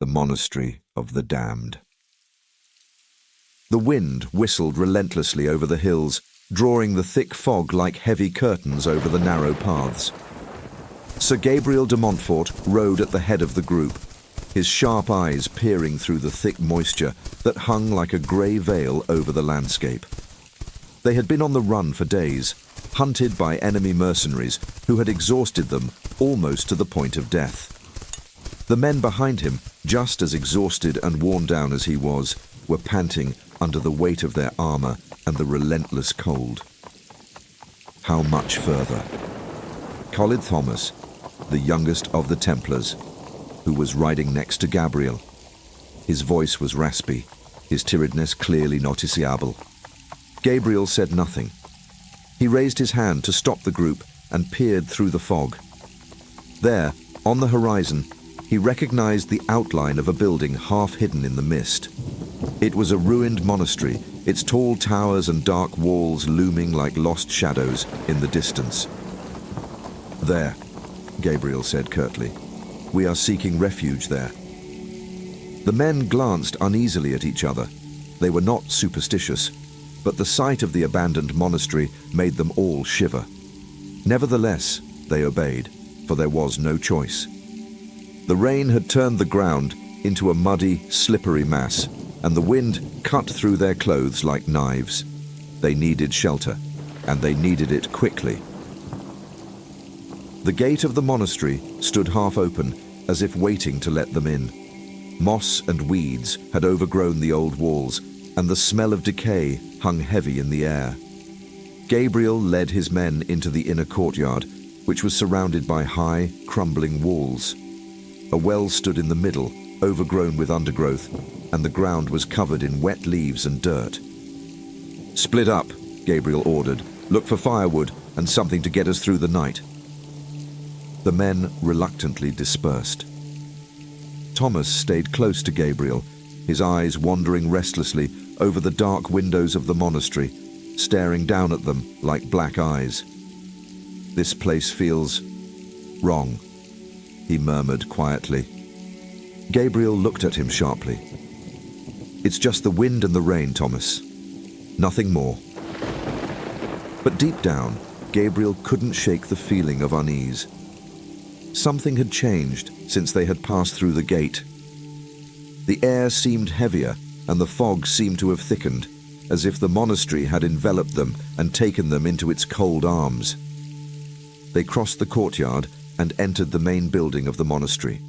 the Monastery of the Damned. The wind whistled relentlessly over the hills, drawing the thick fog like heavy curtains over the narrow paths. Sir Gabriel de Montfort rode at the head of the group, his sharp eyes peering through the thick moisture that hung like a grey veil over the landscape. They had been on the run for days, hunted by enemy mercenaries who had exhausted them almost to the point of death. The men behind him, just as exhausted and worn down as he was, were panting under the weight of their armour and the relentless cold. How much further? Collid Thomas, the youngest of the Templars, who was riding next to Gabriel. His voice was raspy, his tiredness clearly noticeable. Gabriel said nothing. He raised his hand to stop the group and peered through the fog. There, on the horizon, he recognized the outline of a building half hidden in the mist. It was a ruined monastery, its tall towers and dark walls looming like lost shadows in the distance. "There," Gabriel said curtly. "We are seeking refuge there." The men glanced uneasily at each other. They were not superstitious, but the sight of the abandoned monastery made them all shiver. Nevertheless, they obeyed, for there was no choice. The rain had turned the ground into a muddy, slippery mass, and the wind cut through their clothes like knives. They needed shelter, and they needed it quickly. The gate of the monastery stood half open, as if waiting to let them in. Moss and weeds had overgrown the old walls, and the smell of decay hung heavy in the air. Gabriel led his men into the inner courtyard, which was surrounded by high, crumbling walls. A well stood in the middle, overgrown with undergrowth, and the ground was covered in wet leaves and dirt. "Split up," Gabriel ordered. "Look for firewood and something to get us through the night." The men reluctantly dispersed. Thomas stayed close to Gabriel, his eyes wandering restlessly over the dark windows of the monastery, staring down at them like black eyes. "This place feels wrong," he murmured quietly. Gabriel looked at him sharply. "It's just the wind and the rain, Thomas. Nothing more." But deep down, Gabriel couldn't shake the feeling of unease. Something had changed since they had passed through the gate. The air seemed heavier, and the fog seemed to have thickened, as if the monastery had enveloped them and taken them into its cold arms. They crossed the courtyard and entered the main building of the monastery.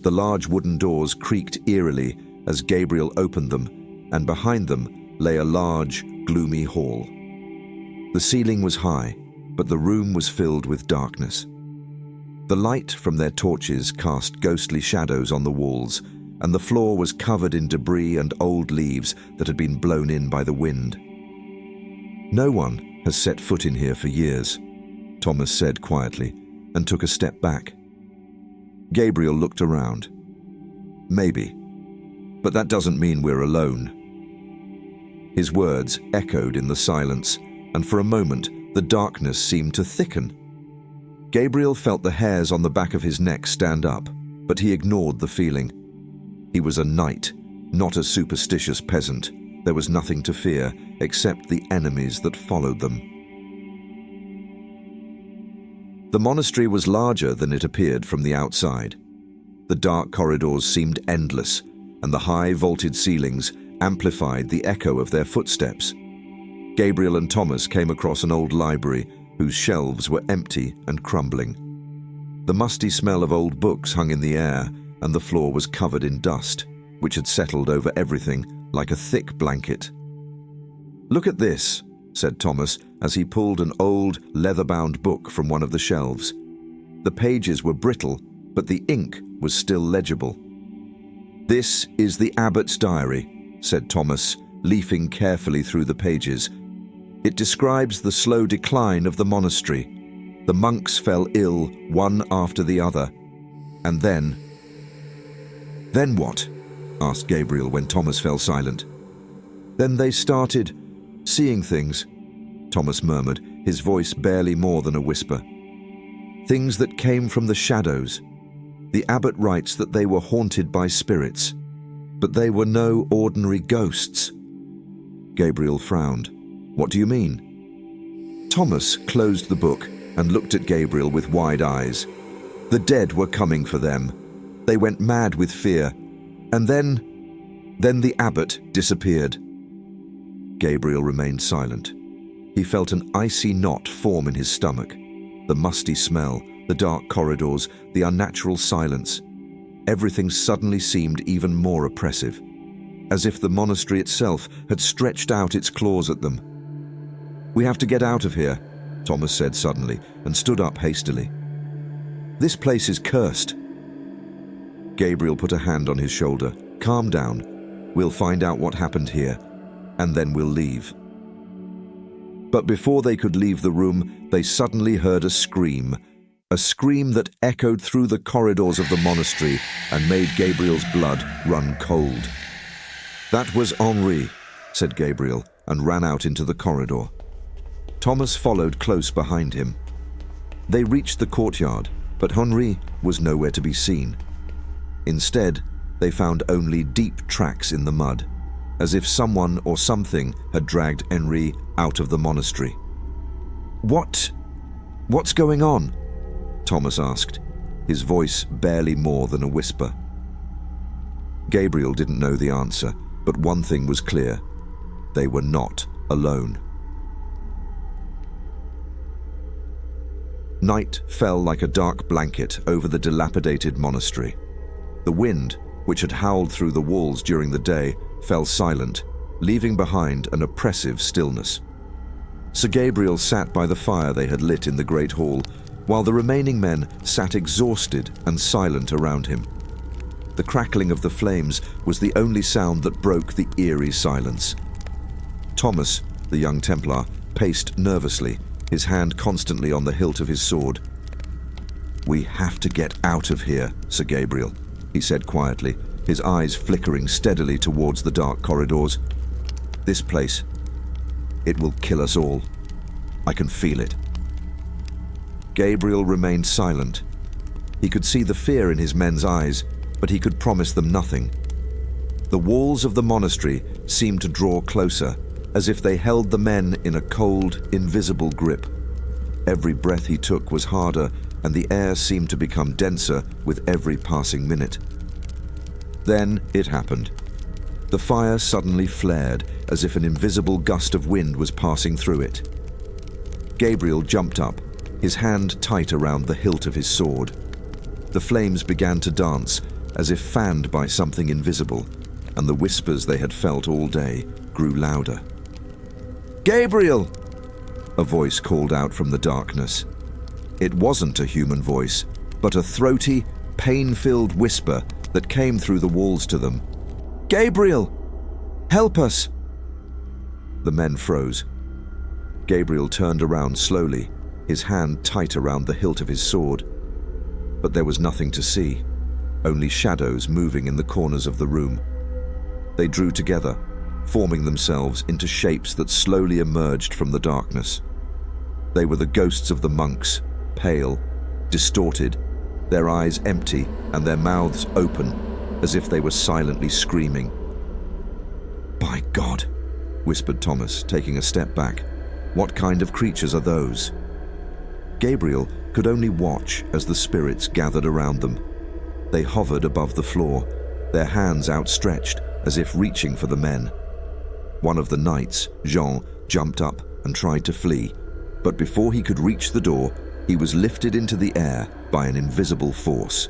The large wooden doors creaked eerily as Gabriel opened them, and behind them lay a large, gloomy hall. The ceiling was high, but the room was filled with darkness. The light from their torches cast ghostly shadows on the walls, and the floor was covered in debris and old leaves that had been blown in by the wind. "No one has set foot in here for years," Thomas said quietly, and took a step back. Gabriel looked around. "Maybe, but that doesn't mean we're alone." His words echoed in the silence, and for a moment the darkness seemed to thicken. Gabriel felt the hairs on the back of his neck stand up, but he ignored the feeling. He was a knight, not a superstitious peasant. There was nothing to fear except the enemies that followed them. The monastery was larger than it appeared from the outside. The dark corridors seemed endless, and the high vaulted ceilings amplified the echo of their footsteps. Gabriel and Thomas came across an old library whose shelves were empty and crumbling. The musty smell of old books hung in the air, and the floor was covered in dust, which had settled over everything like a thick blanket. "Look at this," said Thomas as he pulled an old, leather-bound book from one of the shelves. The pages were brittle, but the ink was still legible. "This is the abbot's diary," said Thomas, leafing carefully through the pages. "It describes the slow decline of the monastery. The monks fell ill one after the other, and then..." "Then what?" asked Gabriel when Thomas fell silent. "Then they started seeing things," Thomas murmured, his voice barely more than a whisper. "Things that came from the shadows. The abbot writes that they were haunted by spirits, but they were no ordinary ghosts. Gabriel frowned. What do you mean? Thomas closed the book and looked at Gabriel with wide eyes. The dead were coming for them. They went mad with fear, and then the abbot disappeared. Gabriel remained silent. He felt an icy knot form in his stomach. The musty smell, the dark corridors, the unnatural silence. Everything suddenly seemed even more oppressive, as if the monastery itself had stretched out its claws at them. "We have to get out of here," Thomas said suddenly, and stood up hastily. "This place is cursed." Gabriel put a hand on his shoulder. "Calm down. We'll find out what happened here, and then we'll leave." But before they could leave the room, they suddenly heard a scream that echoed through the corridors of the monastery and made Gabriel's blood run cold. "That was Henri," said Gabriel, and ran out into the corridor. Thomas followed close behind him. They reached the courtyard, but Henri was nowhere to be seen. Instead, they found only deep tracks in the mud, as if someone or something had dragged Henri out of the monastery. What's going on?" Thomas asked, his voice barely more than a whisper. Gabriel didn't know the answer, but one thing was clear. They were not alone. Night fell like a dark blanket over the dilapidated monastery. The wind, which had howled through the walls during the day, fell silent, leaving behind an oppressive stillness. Sir Gabriel sat by the fire they had lit in the great hall, while the remaining men sat exhausted and silent around him. The crackling of the flames was the only sound that broke the eerie silence. Thomas, the young Templar, paced nervously, his hand constantly on the hilt of his sword. "We have to get out of here, Sir Gabriel," he said quietly, his eyes flickering steadily towards the dark corridors. "This place, it will kill us all. I can feel it." Gabriel remained silent. He could see the fear in his men's eyes, but he could promise them nothing. The walls of the monastery seemed to draw closer, as if they held the men in a cold, invisible grip. Every breath he took was harder, and the air seemed to become denser with every passing minute. Then it happened. The fire suddenly flared, as if an invisible gust of wind was passing through it. Gabriel jumped up, his hand tight around the hilt of his sword. The flames began to dance, as if fanned by something invisible, and the whispers they had felt all day grew louder. "Gabriel!" a voice called out from the darkness. It wasn't a human voice, but a throaty, pain-filled whisper that came through the walls to them. "Gabriel! Help us!" The men froze. Gabriel turned around slowly, his hand tight around the hilt of his sword. But there was nothing to see, only shadows moving in the corners of the room. They drew together, forming themselves into shapes that slowly emerged from the darkness. They were the ghosts of the monks, pale, distorted, their eyes empty and their mouths open, as if they were silently screaming. "By God," whispered Thomas, taking a step back. "What kind of creatures are those?" Gabriel could only watch as the spirits gathered around them. They hovered above the floor, their hands outstretched as if reaching for the men. One of the knights, Jean, jumped up and tried to flee, but before he could reach the door, he was lifted into the air by an invisible force.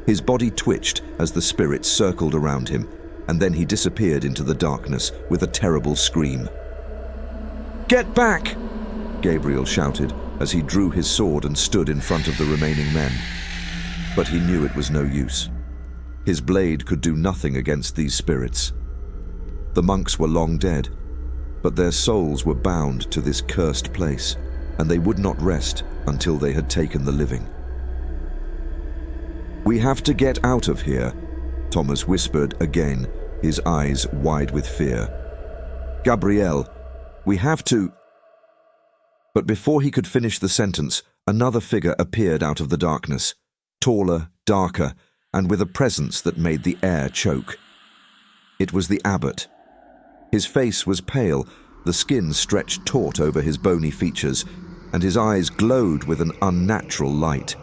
His body twitched as the spirits circled around him, and then he disappeared into the darkness with a terrible scream. "Get back!" Gabriel shouted as he drew his sword and stood in front of the remaining men. But he knew it was no use. His blade could do nothing against these spirits. The monks were long dead, but their souls were bound to this cursed place, and they would not rest until they had taken the living. "We have to get out of here," Thomas whispered again, his eyes wide with fear. "Gabriel, we have to—" But before he could finish the sentence, another figure appeared out of the darkness, taller, darker, and with a presence that made the air choke. It was the abbot. His face was pale, the skin stretched taut over his bony features, and his eyes glowed with an unnatural light.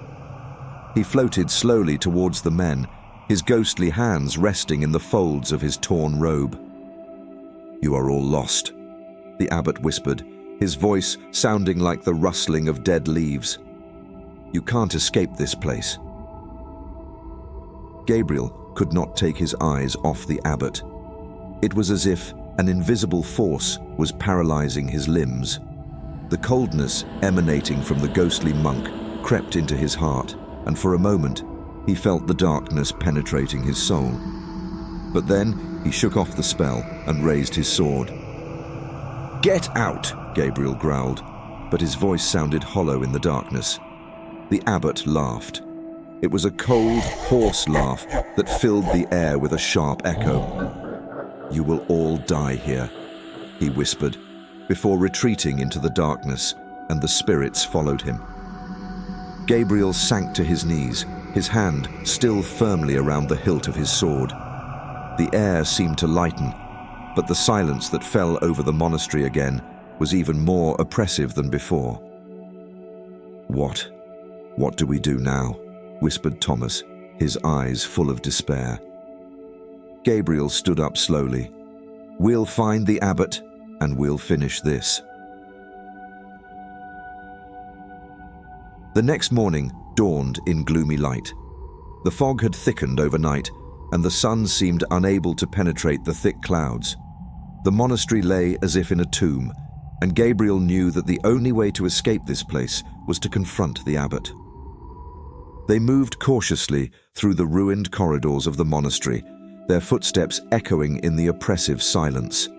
He floated slowly towards the men, his ghostly hands resting in the folds of his torn robe. "You are all lost," the abbot whispered, his voice sounding like the rustling of dead leaves. "You can't escape this place." Gabriel could not take his eyes off the abbot. It was as if an invisible force was paralyzing his limbs. The coldness emanating from the ghostly monk crept into his heart, and for a moment he felt the darkness penetrating his soul. But then he shook off the spell and raised his sword. "Get out!" Gabriel growled, but his voice sounded hollow in the darkness. The abbot laughed. It was a cold, hoarse laugh that filled the air with a sharp echo. "You will all die here," he whispered, before retreating into the darkness, and the spirits followed him. Gabriel sank to his knees, his hand still firmly around the hilt of his sword. The air seemed to lighten, but the silence that fell over the monastery again was even more oppressive than before. What do we do now?" whispered Thomas, his eyes full of despair. Gabriel stood up slowly. "We'll find the abbot, and we'll finish this." The next morning dawned in gloomy light. The fog had thickened overnight, and the sun seemed unable to penetrate the thick clouds. The monastery lay as if in a tomb, and Gabriel knew that the only way to escape this place was to confront the abbot. They moved cautiously through the ruined corridors of the monastery, their footsteps echoing in the oppressive silence.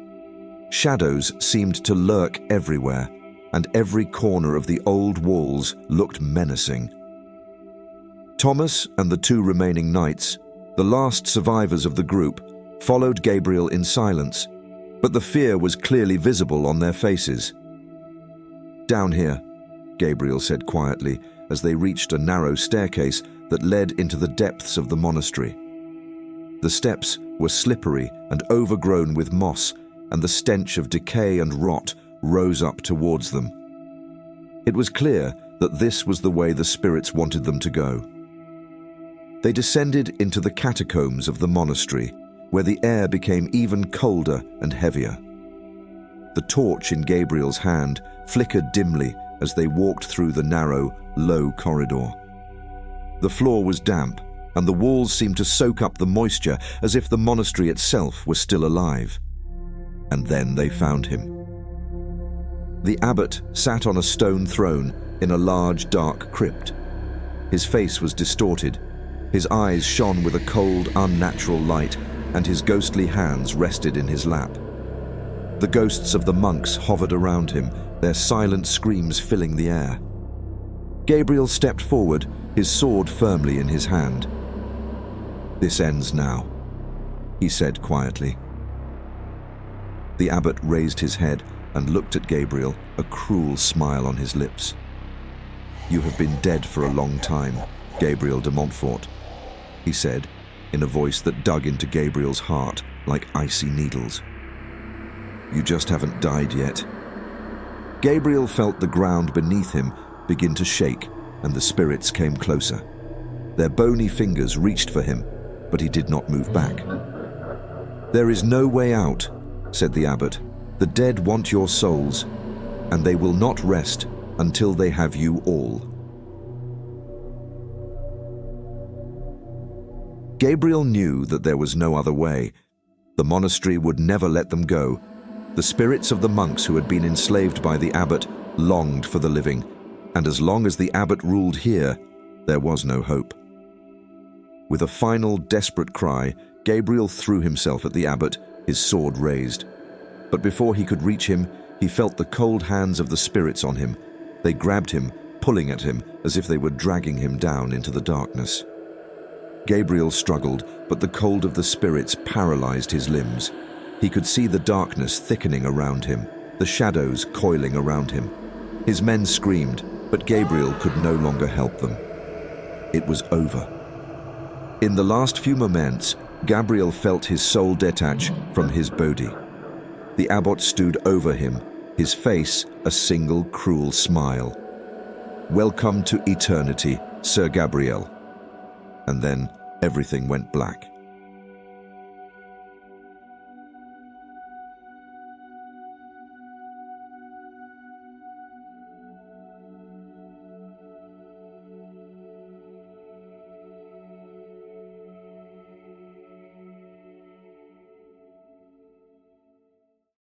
Shadows seemed to lurk everywhere, and every corner of the old walls looked menacing. Thomas and the two remaining knights, the last survivors of the group, followed Gabriel in silence, but the fear was clearly visible on their faces. "Down here," Gabriel said quietly as they reached a narrow staircase that led into the depths of the monastery. The steps were slippery and overgrown with moss, and the stench of decay and rot rose up towards them. It was clear that this was the way the spirits wanted them to go. They descended into the catacombs of the monastery, where the air became even colder and heavier. The torch in Gabriel's hand flickered dimly as they walked through the narrow, low corridor. The floor was damp, and the walls seemed to soak up the moisture as if the monastery itself was still alive. And then they found him. The abbot sat on a stone throne in a large, dark crypt. His face was distorted. His eyes shone with a cold, unnatural light, and his ghostly hands rested in his lap. The ghosts of the monks hovered around him, their silent screams filling the air. Gabriel stepped forward, his sword firmly in his hand. "This ends now," he said quietly. The abbot raised his head and looked at Gabriel, a cruel smile on his lips. "You have been dead for a long time, Gabriel de Montfort," he said, in a voice that dug into Gabriel's heart like icy needles. "You just haven't died yet." Gabriel felt the ground beneath him begin to shake, and the spirits came closer. Their bony fingers reached for him, but he did not move back. "There is no way out," said the abbot. "The dead want your souls, and they will not rest until they have you all." Gabriel knew that there was no other way. The monastery would never let them go. The spirits of the monks who had been enslaved by the abbot longed for the living, and as long as the abbot ruled here, there was no hope. With a final desperate cry, Gabriel threw himself at the abbot, his sword raised. But before he could reach him, he felt the cold hands of the spirits on him. They grabbed him, pulling at him as if they were dragging him down into the darkness. Gabriel struggled, but the cold of the spirits paralyzed his limbs. He could see the darkness thickening around him, the shadows coiling around him. His men screamed, but Gabriel could no longer help them. It was over. In the last few moments, Gabriel felt his soul detach from his body. The abbot stood over him, his face a single cruel smile. "Welcome to eternity, Sir Gabriel." And then everything went black.